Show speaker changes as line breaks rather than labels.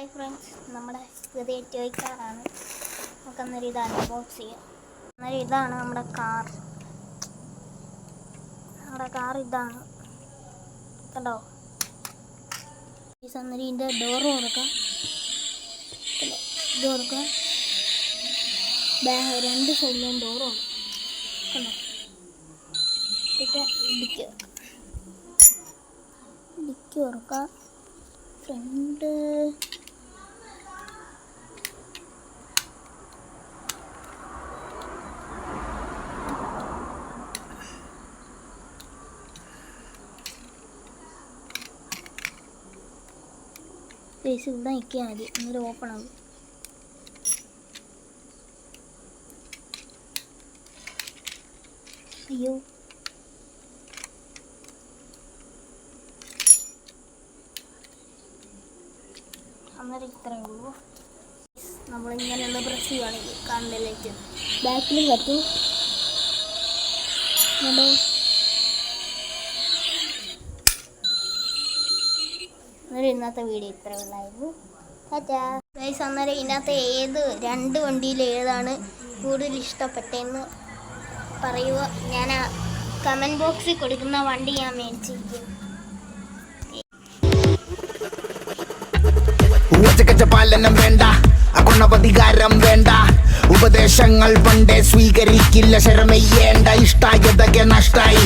Hi friends, നമ്മുടെ പുതിയ toy കാറാണ്. നമുക്കന്നേരം ഇത് അൺബോക്സ് ചെയ്യാം. അന്നേരം ഇതാണ് നമ്മുടെ കാർ. ഇതാണ് കണ്ടോ. അന്നേരം ഇതിൻ്റെ ഡോറ് തുറക്കാം. ഇത് തുറക്കാം. രണ്ട് സൈഡിലും ഡോറ് കണ്ടോ. ഡിക്കി തുറക്കാം. ഫ്രണ്ട് ഫേസ് ഇവിടെ നിൽക്കിയാൽ മതി. എന്നിട്ട് ഓപ്പൺ ആകും. അയ്യോ, അന്നേരം ഇത്രയേ ഉള്ളൂ. നമ്മളിങ്ങനെയുള്ള ബ്രഷ് ചെയ്യുകയാണെങ്കിൽ കണ്ണിലേക്ക് ബാക്കിലും കത്തും കണ്ടോ. അന്നേരം ഇന്നത്തെ വീഡിയോ ഇത്രയേ ഉള്ളായിരുന്നു. ഗൈസ്, അന്നേരം ഇതിനകത്ത് രണ്ട് വണ്ടിയിൽ ഏതാണ് കൂടുതൽ ഇഷ്ടപ്പെട്ടതെന്ന് പറയുക. ഞാൻ കമൻറ്റ് ബോക്സിൽ കൊടുക്കുന്ന വണ്ടി ഞാൻ മേടിച്ചിരിക്കും.
പാലനം വേണ്ട, അഗുണപതികാരം വേണ്ട, ഉപദേശങ്ങൾ പണ്ടേ സ്വീകരിക്കില്ല, ശരമയ്യേണ്ട, ഇഷ്ടായതൊക്കെ നഷ്ടായി.